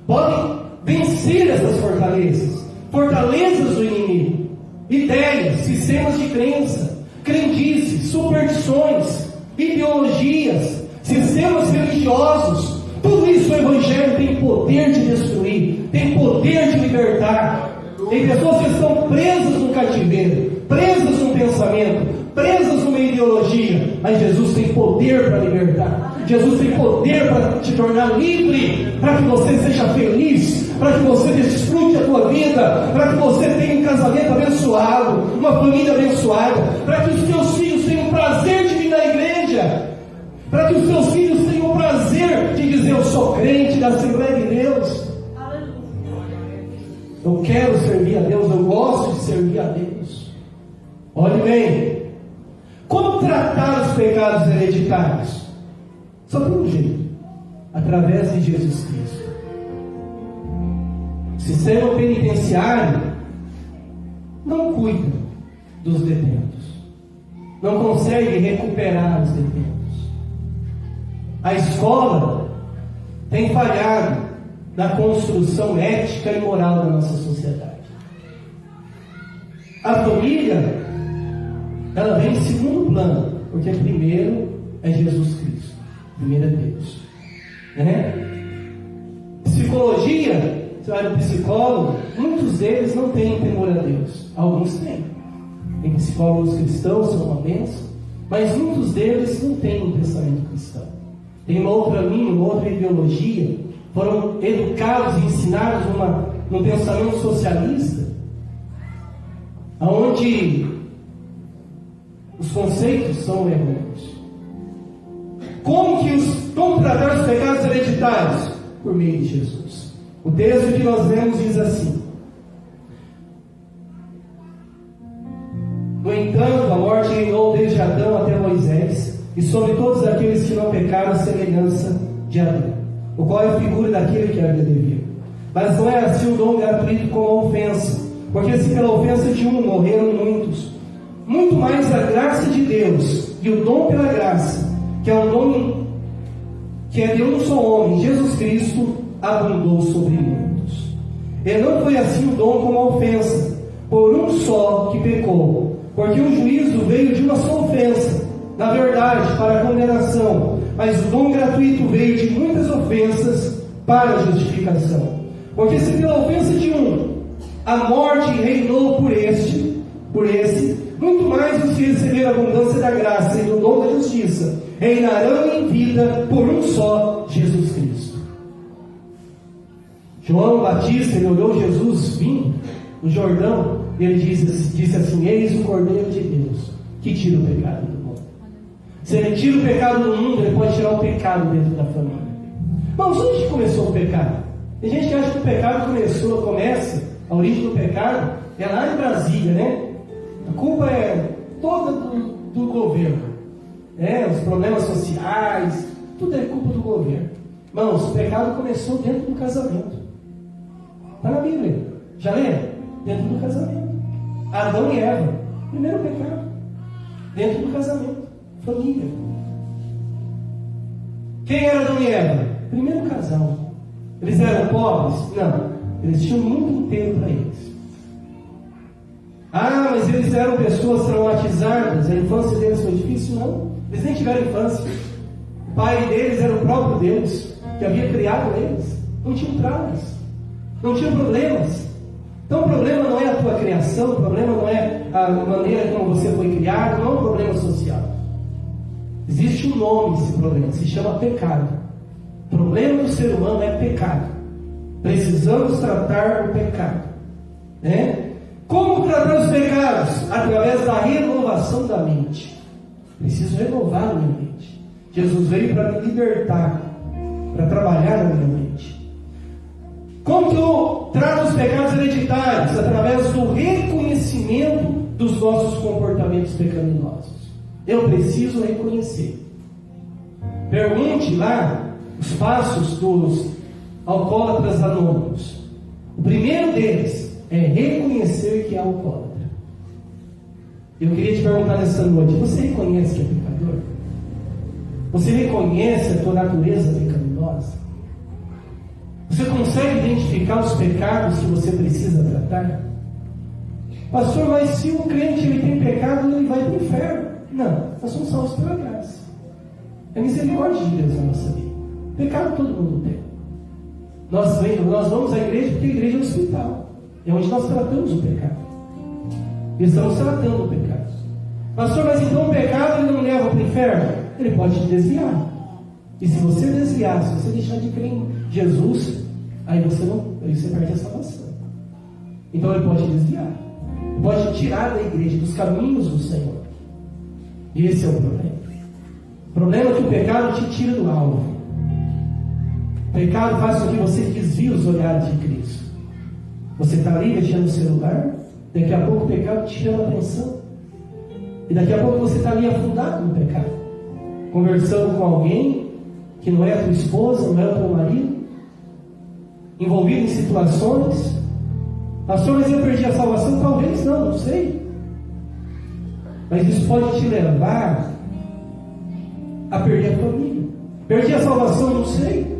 podem vencer essas fortalezas, fortalezas do inimigo, ideias, sistemas de crença, crendices, superstições, ideologias, sistemas religiosos. Tudo isso é Evangelho tem poder de destruir, tem poder de libertar. Tem pessoas que estão presas no cativeiro, presas num pensamento, presas numa ideologia, mas Jesus tem poder para libertar. Jesus tem poder para te tornar livre, para que você seja feliz, para que você desfrute a tua vida, para que você tenha um casamento abençoado, uma família abençoada, para que os teus filhos tenham prazer de vir na igreja, para que os teus filhos tenham o prazer de dizer: eu sou crente da Assembleia de Deus. Eu quero servir a Deus, eu gosto de servir a Deus. Olhe bem, como tratar os pecados hereditários? Só tem um jeito: através de Jesus Cristo. O sistema penitenciário não cuida dos detentos, não consegue recuperar os detentos. A escola tem falhado na construção ética e moral da nossa sociedade. A família, ela vem em segundo plano, porque primeiro é Jesus Cristo, primeiro é Deus, né? Psicologia, você vai no psicólogo, muitos deles não têm temor a Deus, alguns têm. Tem psicólogos cristãos, são uma bênção, mas muitos deles não têm um pensamento cristão. Tem uma outra linha, uma outra ideologia, foram educados e ensinados num pensamento socialista, onde os conceitos são errôneos. Como tratar os pecados hereditários? Por meio de Jesus. O texto que nós lemos diz assim: no entanto, a morte reinou desde Adão até Moisés, e sobre todos aqueles que não pecaram, a semelhança de Adão, o qual é a figura daquele que havia de vir. Mas não é assim o dom gratuito como a ofensa, porque se pela ofensa de um morreram muitos, muito mais a graça de Deus e o dom pela graça, que é um dom que é de um só homem, Jesus Cristo, abundou sobre muitos. E não foi assim o dom como a ofensa, por um só que pecou, porque o juízo veio de uma só ofensa, na verdade, para a condenação, mas o dom gratuito veio de muitas ofensas para a justificação. Porque se pela ofensa de um a morte reinou por esse, muito mais os que receberam a abundância da graça e do dom da justiça reinarão em vida por um só, Jesus Cristo. João Batista, ele olhou Jesus vindo no Jordão, e ele disse assim: eis o Cordeiro de Deus, que tira o pecado do mundo. Se ele tira o pecado do mundo, ele pode tirar o pecado dentro da família. Mas onde começou o pecado? Tem gente que acha que o pecado começa, a origem do pecado é lá em Brasília, né? A culpa é toda do governo, né? Os problemas sociais, tudo é culpa do governo. Irmãos, o pecado começou dentro do casamento. Está na Bíblia. Já lê? Dentro do casamento. Adão e Eva, primeiro pecado, dentro do casamento, família. Quem era Adão e Eva? Primeiro casal. Eles eram pobres? Não, eles tinham o mundo inteiro para eles. Ah, mas eles eram pessoas traumatizadas, a infância deles foi difícil? Não, eles nem tiveram infância. O pai deles era o próprio Deus, que havia criado eles. Não tinham traumas, não tinham problemas. Então o problema não é a tua criação, o problema não é a maneira como você foi criado, não é um problema social. Existe um nome desse problema, se chama pecado. O problema do ser humano é pecado. Precisamos tratar o pecado, né? Como tratar os pecados? Através da renovação da mente. Preciso renovar a minha mente. Jesus veio para me libertar, para trabalhar na minha mente. Como que eu trato os pecados hereditários? Através do reconhecimento dos nossos comportamentos pecaminosos. Eu preciso reconhecer. Pergunte lá os passos dos alcoólatras anônimos. O primeiro deles é reconhecer que é alcoólatra. Eu queria te perguntar nessa noite: você reconhece que é pecador? Você reconhece a tua natureza pecaminosa? Você consegue identificar os pecados que você precisa tratar? Pastor, mas se um crente ele tem pecado, ele vai para o inferno. Não, nós somos salvos pela graça. É misericórdia de Deus na nossa vida. Pecado todo mundo tem. Nós vamos à igreja porque a igreja é um hospital. É onde nós tratamos o pecado. Estamos tratando o pecado. Pastor, mas então o pecado ele não leva para o inferno? Ele pode te desviar. E se você desviar, se você deixar de crer em Jesus, aí você perde a salvação. Então ele pode te desviar. Pode te tirar da igreja, dos caminhos do Senhor. E esse é o problema. O problema é que o pecado te tira do alvo. O pecado faz com que você desvie os olhares de Cristo. Você está ali mexendo no celular, daqui a pouco o pecado te chama a atenção. E daqui a pouco você está ali afundado no pecado, conversando com alguém que não é a tua esposa, não é o teu marido, envolvido em situações. Pastor, mas eu perdi a salvação? Talvez não sei. Mas isso pode te levar a perder a família. Perdi a salvação? Não sei.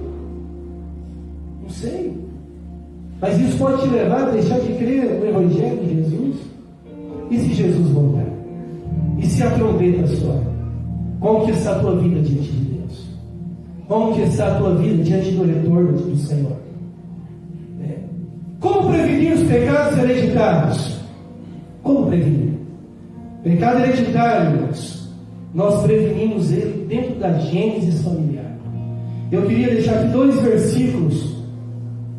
Não sei. Mas isso pode te levar a deixar de crer no Evangelho de Jesus. E se Jesus voltar? E se a trombeta soar? Como que está a tua vida diante de Deus? Como que está a tua vida diante do retorno do Senhor? Como prevenir os pecados hereditários? Como prevenir? Pecado hereditário, irmãos, nós prevenimos ele dentro da gênese familiar. Eu queria deixar aqui 2 versículos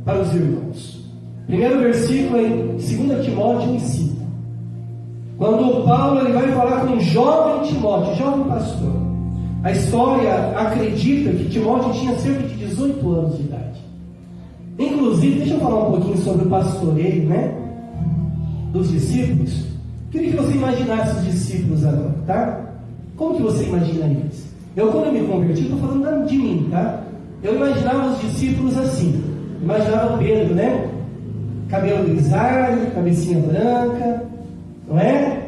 para os irmãos. O primeiro versículo é em 2 Timóteo 1:5. Quando o Paulo ele vai falar com o jovem Timóteo, jovem pastor. A história acredita que Timóteo tinha cerca de 18 anos de idade. Inclusive, deixa eu falar um pouquinho sobre o pastoreio, dos discípulos. Queria que você imaginasse os discípulos agora, tá? Como que você imagina eles? Quando eu me converti, estou falando de mim, tá? Eu imaginava os discípulos assim. Imaginava o Pedro, cabelo grisalho, cabecinha branca, não é?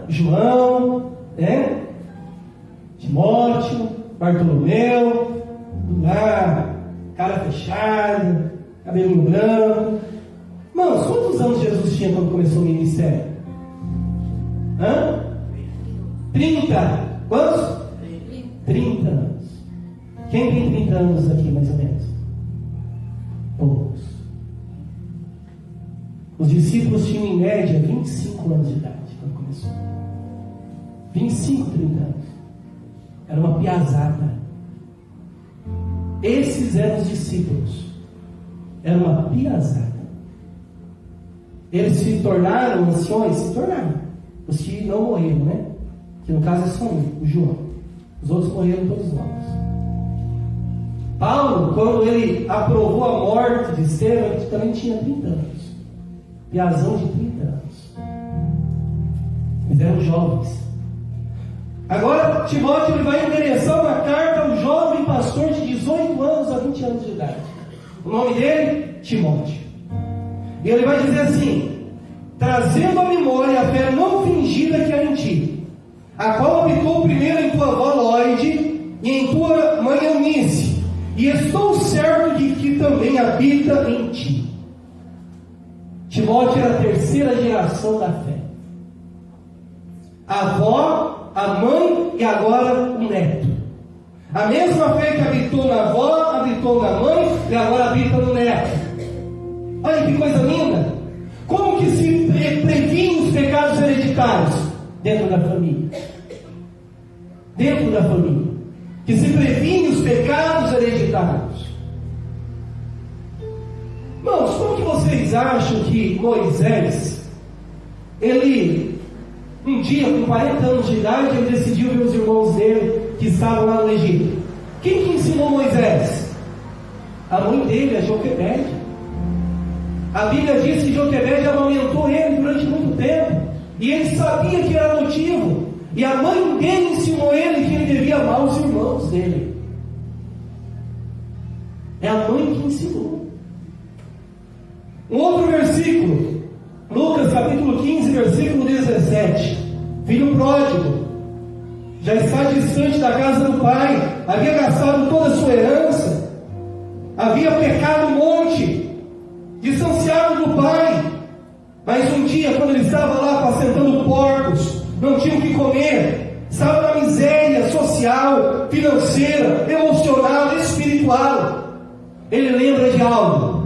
João, Timóteo, Bartolomeu, lá, cara fechada, cabelinho branco. Irmãos, quantos anos Jesus tinha quando começou o ministério? 30. Quantos? 30 anos. Quem tem 30 anos aqui, mais ou menos? Poucos. Os discípulos tinham em média 25 anos de idade quando começou. 25, 30 anos. Era uma piazada. Esses eram os discípulos. Era uma piazada. Eles se tornaram anciões? Se tornaram. Os que não morreram, que no caso é só um, o João. Os outros morreram todos novos. Paulo, quando ele aprovou a morte de Estevão, ele também tinha 30 anos. Piazão de 30 anos. Eles eram jovens. Agora, Timóteo ele vai endereçar uma carta ao jovem pastor de 18 anos a 20 anos de idade. O nome dele? Timóteo. E ele vai dizer assim: trazendo à memória a fé não fingida que há em ti, a qual habitou primeiro em tua avó Lóide e em tua mãe Eunice, e estou certo de que também habita em ti. Timóteo era a terceira geração da fé. A avó, a mãe e agora o neto. A mesma fé que habitou na avó, habitou na mãe e agora habita no neto. Olha que coisa linda! Como que se previne os pecados hereditários? Dentro da família. Dentro da família. Que se previne os pecados hereditários. Irmãos, como que vocês acham que Moisés, ele, um dia com 40 anos de idade, ele decidiu ver os irmãos dele que estavam lá no Egito? Quem que ensinou Moisés? A mãe dele, a Joquebede. A Bíblia diz que Joquebede amamentou ele durante muito tempo, e ele sabia que era motivo, e a mãe dele ensinou ele que ele devia amar os irmãos dele. É a mãe que ensinou. Um outro versículo, Lucas capítulo 15, versículo 17. Filho pródigo, já está distante da casa do pai, havia gastado toda a sua herança, havia pecado um monte, distanciado do pai. Mas um dia, quando ele estava lá apacentando porcos, não tinha o que comer, estava na miséria social, financeira, emocional, espiritual. ele lembra de algo.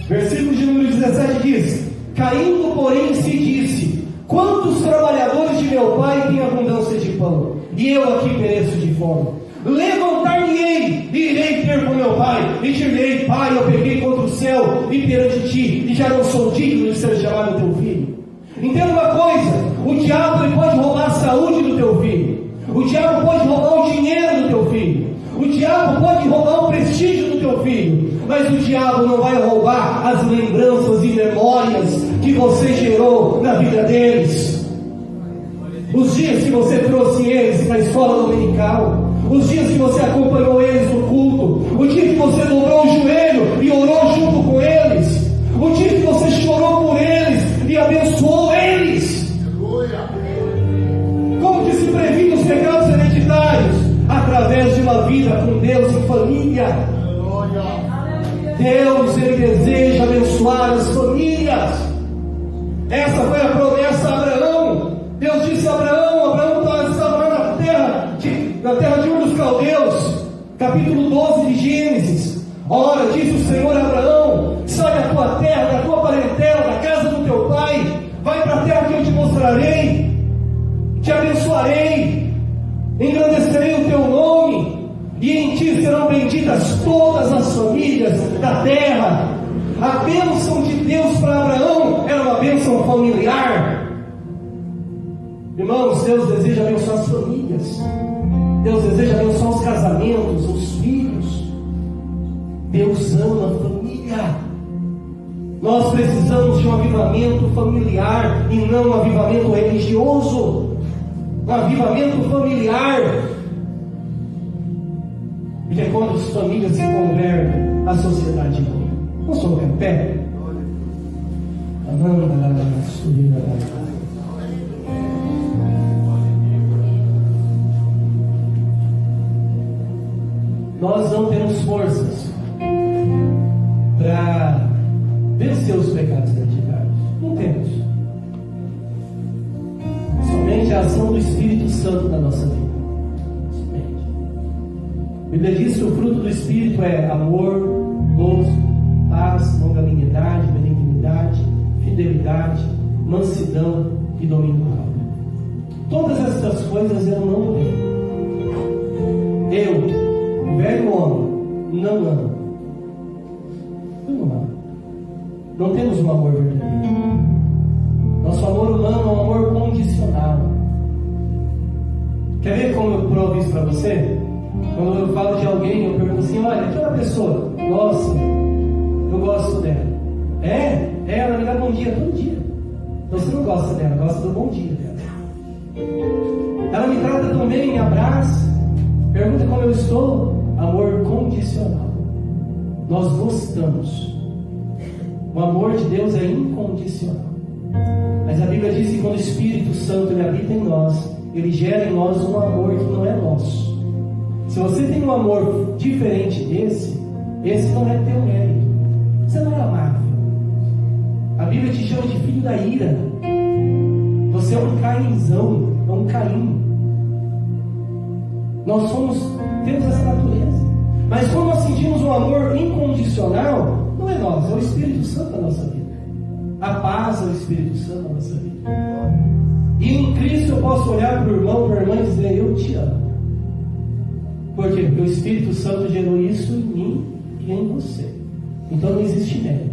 Versículo de número 17 diz: caindo, porém, se disse: quantos trabalhadores de meu pai têm abundância de pão, e eu aqui pereço de fome? Levantar-me-ei, e irei ter com meu pai, e direi: pai, eu pequei contra o céu e perante ti, e já não sou digno de ser chamado teu filho. Entenda uma coisa: o diabo ele pode roubar a saúde do teu filho, o diabo pode roubar o dinheiro do teu filho, o diabo pode roubar o prestígio do teu filho, mas o diabo não vai roubar as lembranças e memórias que você gerou na vida deles. Os dias que você trouxe eles para a escola dominical, os dias que você acompanhou eles no culto, o dia que você dobrou o joelho e orou junto com eles, o dia que você chorou por eles e abençoou eles. Como que se previne os pecados hereditários? Através de uma vida com Deus em família. Deus, ele deseja abençoar as famílias. Essa foi a promessa a Abraão. Deus disse a Abraão: Abraão estava na terra de Ur dos Caldeus, capítulo 12 de Gênesis. Ora, disse o Senhor a Abraão: sai da tua terra, da tua parentela, da casa do teu pai, vai para a terra que eu te mostrarei, te abençoarei, engrandecerei o teu nome, e em ti serão benditas todas as famílias da terra. A bênção de Deus para Abraão era uma bênção familiar. Irmãos, Deus deseja abençoar as famílias, Deus deseja abençoar os casamentos, os filhos. Deus ama a família. Nós precisamos de um avivamento familiar e não um avivamento religioso. Um avivamento familiar. Porque quando as famílias se convertem, a sociedade muda. Vamos colocar em pé? Nós não temos forças para vencer os pecados hereditários. Não temos. Somente a ação do Espírito Santo na nossa vida. Somente. A Bíblia diz que o fruto do Espírito é amor, gozo, paz, longanimidade, benignidade, fidelidade, mansidão e domínio próprio. Todas essas coisas eu não tenho. Eu, o velho homem, não amo. Eu não amo. Não temos um amor verdadeiro. Nosso amor humano é um amor condicional. Quer ver como eu provo isso para você? Quando eu falo de alguém, eu pergunto assim: olha, aquela pessoa, nossa, eu gosto dela. Ela me dá bom dia todo dia. Então você não gosta dela, gosta do bom dia dela. Ela me trata tão bem, me abraça, pergunta como eu estou. Amor condicional. Nós gostamos. O amor de Deus é incondicional. Mas a Bíblia diz que quando o Espírito Santo ele habita em nós, ele gera em nós um amor que não é nosso. Se você tem um amor diferente desse, esse não é teu mérito. Você não é amável. A Bíblia te chama de filho da ira. Você é um Cainzão, é um Caim. Nós temos essa natureza. Mas quando nós sentimos um amor incondicional, não é nós, é o Espírito Santo na nossa vida. A paz é o Espírito Santo na nossa vida. E em Cristo eu posso olhar para o irmão, para a irmã e dizer: eu te amo. Por quê? Porque o Espírito Santo gerou isso em mim e em você. Então não existe mérito.